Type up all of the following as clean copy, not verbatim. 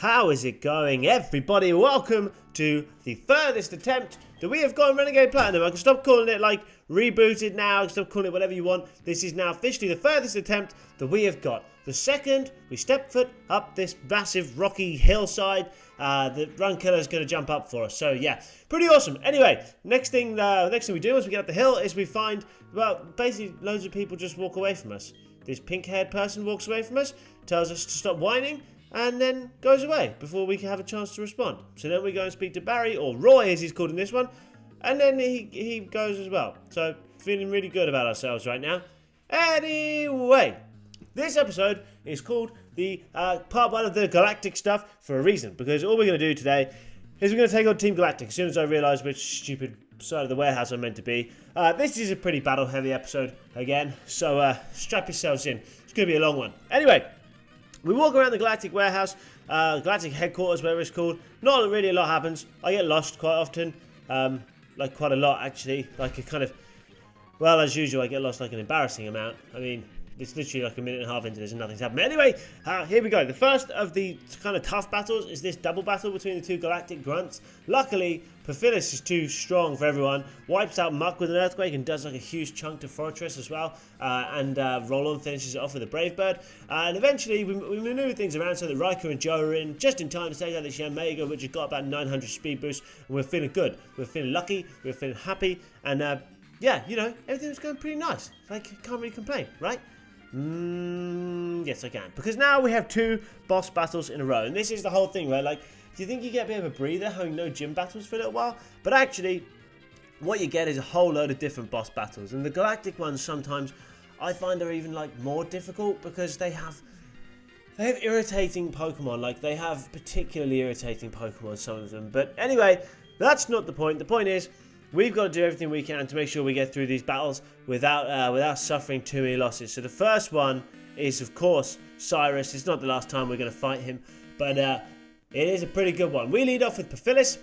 How is it going, everybody? Welcome to the furthest attempt that we have got in Renegade Platinum. I can stop calling it like Rebooted now, I can stop calling it whatever you want. This is now officially the furthest attempt that we have got. The second we step foot up this massive rocky hillside, the run killer is going to jump up for us. So yeah, pretty awesome. Anyway, next thing we do once we get up the hill is we find, well, basically loads of people just walk away from us. This pink-haired person walks away from us, tells us to stop whining, and then goes away before we can have a chance to respond. So then we go and speak to Barry, or Roy as he's called in this one, and then he goes as well. So feeling really good about ourselves right now. Anyway, this episode is called the part 1 of the Galactic stuff for a reason, because all we're going to do today is we're going to take on Team Galactic as soon as I realise which stupid side of the warehouse I'm meant to be. This is a pretty battle-heavy episode again, so strap yourselves in. It's going to be a long one. Anyway, we walk around the Galactic warehouse, Galactic headquarters, whatever it's called. Not really a lot happens. I get lost quite often, like quite a lot actually. Like a kind of, well, as usual, I get lost like an embarrassing amount. I mean, it's literally like a minute and a half into this and nothing's happened. Anyway, here we go. The first of the kind of tough battles is this double battle between the two Galactic grunts. Luckily, Perfilis is too strong for everyone. Wipes out Muck with an earthquake and does like a huge chunk to Fortress as well. And Roland finishes it off with a Brave Bird. And eventually, we maneuver things around so that Riker and Joe are in just in time to take out this Yamega, which has got about 900 speed boost. And we're feeling good. We're feeling lucky. We're feeling happy. And yeah, you know, everything was going pretty nice. Like, can't really complain, right? Yes, I can. Because now we have 2 boss battles in a row. And this is the whole thing, right? Like, do you think you get a bit of a breather having no gym battles for a little while? But actually, what you get is a whole load of different boss battles. And the Galactic ones sometimes, I find are even, like, more difficult because they have irritating Pokemon. Like, they have particularly irritating Pokemon, some of them. But anyway, that's not the point. The point is, we've got to do everything we can to make sure we get through these battles without suffering too many losses. So the first one is, of course, Cyrus. It's not the last time we're going to fight him, but it is a pretty good one. We lead off with Perfilis.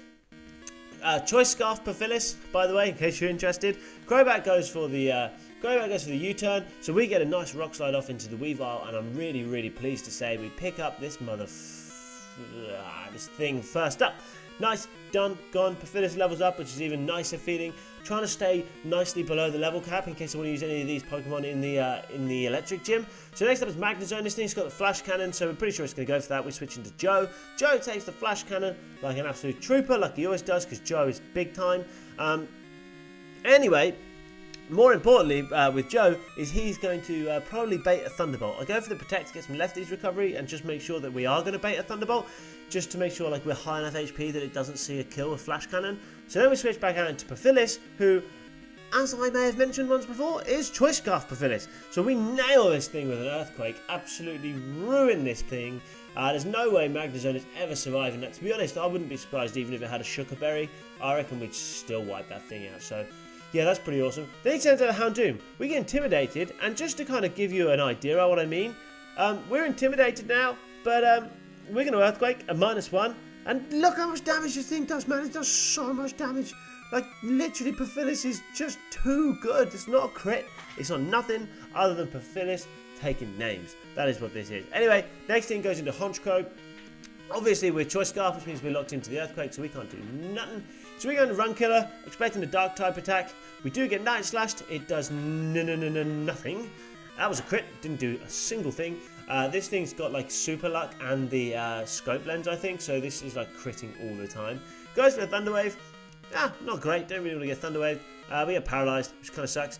Choice Scarf Perfilis, by the way, in case you're interested. Crobat goes for the U-turn, so we get a nice rock slide off into the Weavile, and I'm really, really pleased to say we pick up this this thing first up. Nice, done, gone. Perfilis levels up, which is even nicer feeling. Trying to stay nicely below the level cap in case I want to use any of these Pokemon in the electric gym. So next up is Magnezone. This thing's got the Flash Cannon, so we're pretty sure it's going to go for that. We switch into Joe. Joe takes the Flash Cannon like an absolute trooper, like he always does, because Joe is big time. Anyway, more importantly with Joe is he's going to probably bait a Thunderbolt. I go for the Protect to get some lefties recovery and just make sure that we are going to bait a Thunderbolt, just to make sure like we're high enough HP that it doesn't see a kill with Flash Cannon. So then we switch back out into Perfilis, who, as I may have mentioned once before, is Choice Scarf Perfilis. So we nail this thing with an Earthquake, absolutely ruin this thing. There's no way Magnezone is ever surviving that. To be honest, I wouldn't be surprised even if it had a Sugar Berry. I reckon we'd still wipe that thing out. So yeah, that's pretty awesome. Then he sends out a Houndoom. We get intimidated, and just to kind of give you an idea of what I mean, we're intimidated now, but we're going to Earthquake, a -1, and look how much damage this thing does, man. It does so much damage. Like, literally, Perfilis is just too good. It's not a crit. It's on nothing other than Perfilis taking names. That is what this is. Anyway, next thing goes into Honchkrow. Obviously, we're Choice Scarf, which means we're locked into the Earthquake, so we can't do nothing. So we go into Run Killer, expecting a Dark type attack. We do get Night Slashed. It does nothing. That was a crit. Didn't do a single thing. This thing's got like Super Luck and the Scope Lens, I think. So this is like critting all the time. Goes for a Thunder Wave. Not great. Don't really want to get Thunder Wave. We get paralyzed, which kind of sucks.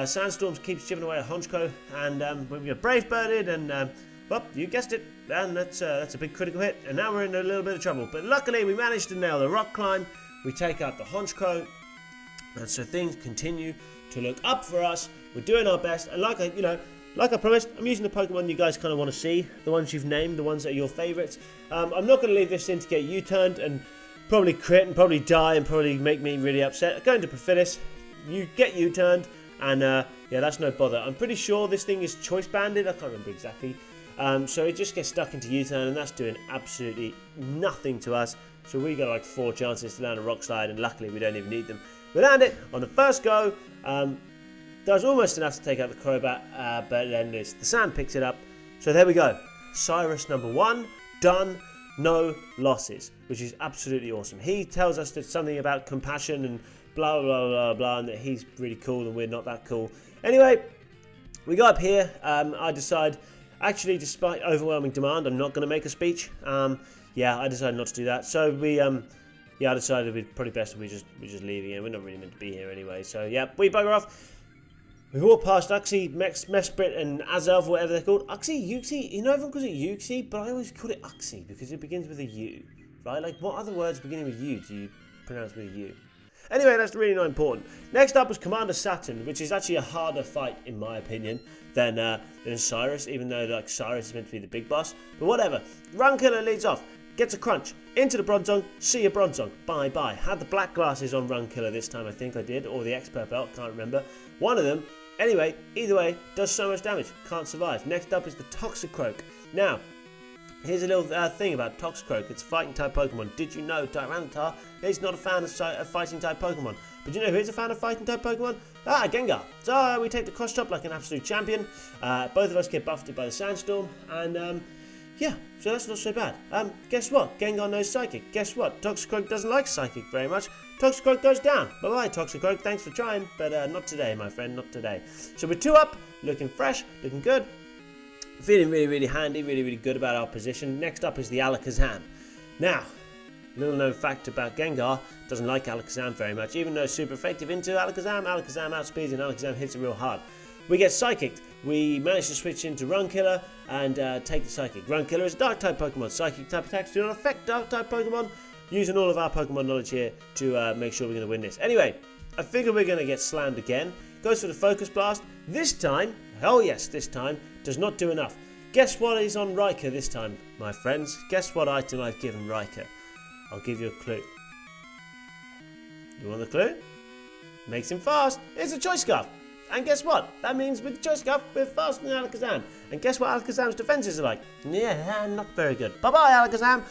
Sandstorms keeps chipping away at Honchkrow, and we get Brave Birded, and well, you guessed it, and that's a big critical hit. And now we're in a little bit of trouble. But luckily, we managed to nail the Rock Climb. We take out the Honchkrow, and so things continue to look up for us. We're doing our best, and like I promised, I'm using the Pokemon you guys kind of want to see, the ones you've named, the ones that are your favourites. I'm not going to leave this in to get U-turned and probably crit and probably die and probably make me really upset. Going to Perfilis, you get U-turned, and yeah, that's no bother. I'm pretty sure this thing is choice banded. I can't remember exactly. So it just gets stuck into U-turn, and that's doing absolutely nothing to us. So we got like 4 chances to land a Rock Slide, and luckily we don't even need them. We land it on the first go. Does almost enough to take out the Crobat, but then the Sand picks it up. So there we go. Cyrus number 1, done. no losses, which is absolutely awesome. He tells us that something about compassion and blah, blah, blah, blah, and that he's really cool and we're not that cool. Anyway, we go up here. I decide, actually, despite overwhelming demand, I'm not going to make a speech. Yeah, I decided not to do that. So yeah, I decided it'd be probably best if we just leave here. We're not really meant to be here anyway. So yeah, we bugger off. We walk past Uxie, Mesprit, and Azelf, whatever they're called. Uxie, Uxie, you know everyone calls it Uxie, but I always call it Uxie because it begins with a U, right? Like, what other words beginning with U do you pronounce with a U? Anyway, that's really not important. Next up was Commander Saturn, which is actually a harder fight, in my opinion, than Cyrus, even though like Cyrus is meant to be the big boss. But whatever. Run Killer leads off, gets a crunch, into the Bronzong, see you Bronzong, bye-bye. Had the black glasses on Run Killer this time, I think I did, or the expert belt, can't remember. One of them. Anyway, either way, does so much damage, can't survive. Next up is the Toxicroak. Now, here's a little thing about Toxicroak. It's a fighting type Pokemon. Did you know Tyranitar is not a fan of fighting type Pokemon? But you know who is a fan of fighting type Pokemon? Gengar. So we take the cross chop like an absolute champion. Both of us get buffed by the Sandstorm, and yeah, so that's not so bad. Guess what? Gengar knows Psychic. Guess what? Toxicroak doesn't like Psychic very much. Toxicroak goes down. Bye-bye, Toxicroak. Thanks for trying, but not today, my friend, not today. So we're 2 up, looking fresh, looking good. Feeling really, really handy, really, really good about our position. Next up is the Alakazam. Now, little known fact about Gengar, doesn't like Alakazam very much. Even though it's super effective into Alakazam, Alakazam outspeeds and Alakazam hits it real hard. We get Psychic. We manage to switch into Run Killer and take the Psychic. Run Killer is a Dark type Pokemon. Psychic type attacks do not affect Dark type Pokemon. Using all of our Pokemon knowledge here to make sure we're going to win this. Anyway, I figure we're going to get slammed again. Goes for the Focus Blast. This time, oh yes, this time, does not do enough. Guess what is on Riker this time, my friends? Guess what item I've given Riker? I'll give you a clue. You want the clue? Makes him fast. It's a Choice Scarf. And guess what? That means with the Choice Scarf, we're faster than Alakazam. And guess what Alakazam's defenses are like? Yeah, not very good. Bye-bye, Alakazam.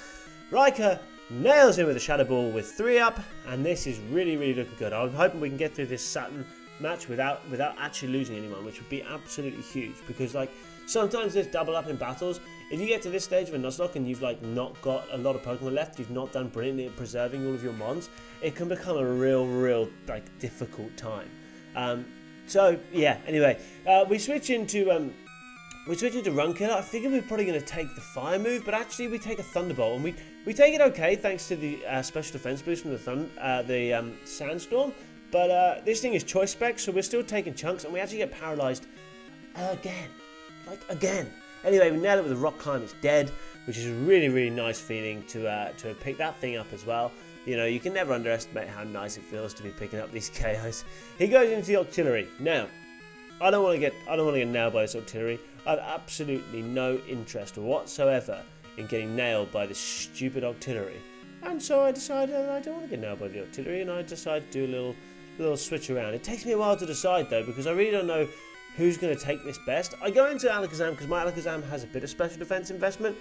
Riker nails him with a Shadow Ball with 3 up. And this is really, really looking good. I'm hoping we can get through this Saturn match without actually losing anyone, which would be absolutely huge. Because, like, sometimes there's double up in battles. If you get to this stage of a Nuzlocke and you've like not got a lot of Pokemon left, you've not done brilliantly at preserving all of your Mons, it can become a real like difficult time. So yeah. Anyway, we switch into Run Killer. I figured we're probably going to take the Fire move, but actually we take a Thunderbolt, and we take it okay thanks to the special defense boost from the Sandstorm. But this thing is Choice Spec, so we're still taking chunks, and we actually get paralyzed again. Again. Anyway, we nail it with a Rock Climb. It's dead, which is a really, really nice feeling to pick that thing up as well. You know, you can never underestimate how nice it feels to be picking up these KOs. He goes into the Octillery. Now, I don't want to get nailed by this Octillery. I have absolutely no interest whatsoever in getting nailed by this stupid Octillery. And so I decided I don't want to get nailed by the Octillery, and I decided to do a little switch around. It takes me a while to decide though, because I really don't know who's going to take this best. I go into Alakazam because my Alakazam has a bit of special defense investment.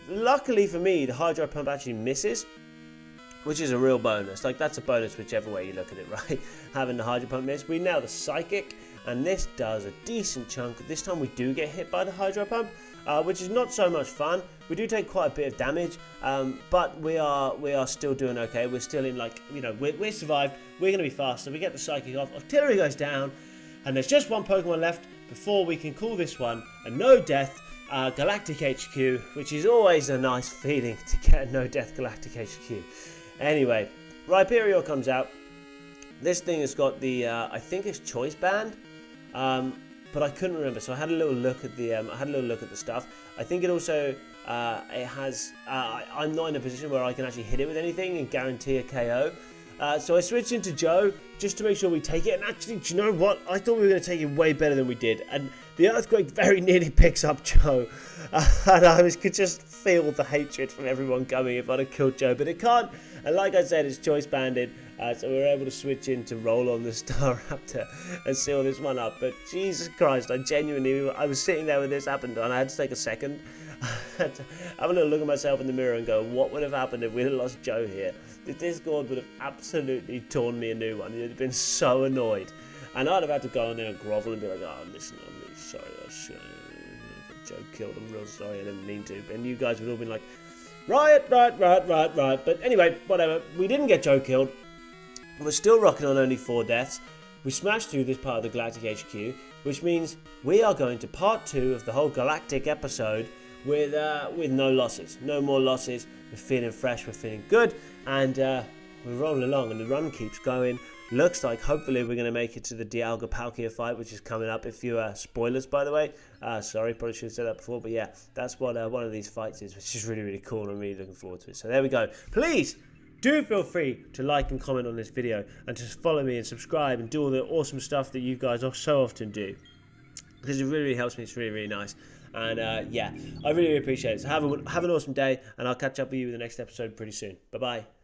Luckily for me, the Hydro Pump actually misses, which is a real bonus. Like, that's a bonus whichever way you look at it, right? Having the Hydro Pump miss. We nail the Psychic, and this does a decent chunk. This time we do get hit by the Hydro Pump, which is not so much fun. We do take quite a bit of damage, but we are still doing okay. We're still in, like, you know, we're survived. We're going to be faster. We get the Psychic off. Artillery goes down. And there's just one Pokemon left before we can call this one a no-death Galactic HQ, which is always a nice feeling to get a no-death Galactic HQ. Anyway, Rhyperior comes out. This thing has got the, I think it's Choice Band, but I couldn't remember. So I had a little look at the, stuff. I think it also, it has. I'm not in a position where I can actually hit it with anything and guarantee a KO. So I switched into Joe just to make sure we take it. And actually, do you know what? I thought we were going to take it way better than we did. And the Earthquake very nearly picks up Joe. And I could just feel the hatred from everyone coming if I'd have killed Joe. But it can't. And like I said, it's choice banded. So we were able to switch in to roll on the Staraptor and seal this one up. But Jesus Christ, I was sitting there when this happened and I had to take a second. Have a little look at myself in the mirror and go, what would have happened if we had lost Joe here? The Discord would have absolutely torn me a new one. You'd have been so annoyed. And I'd have had to go in there and grovel and be like, oh, listen, I'm really sorry. Joe killed. I'm real sorry. I didn't mean to. And you guys would all been like, Riot. But anyway, whatever. We didn't get Joe killed. We're still rocking on only 4 deaths. We smashed through this part of the Galactic HQ, which means we are going to part 2 of the whole Galactic episode with no losses. No more losses. We're feeling fresh, we're feeling good, and we're rolling along, and the run keeps going. Looks like hopefully we're going to make it to the Dialga Palkia fight, which is coming up. If you spoilers, by the way, sorry, probably should have said that before, but yeah, that's what one of these fights is, which is really, really cool, and I'm really looking forward to it. So there we go. Please do feel free to like and comment on this video, and to follow me and subscribe and do all the awesome stuff that you guys so often do, because it really, really helps me. It's really, really nice. And yeah, I really, really appreciate it. So have an awesome day, and I'll catch up with you in the next episode pretty soon. Bye bye.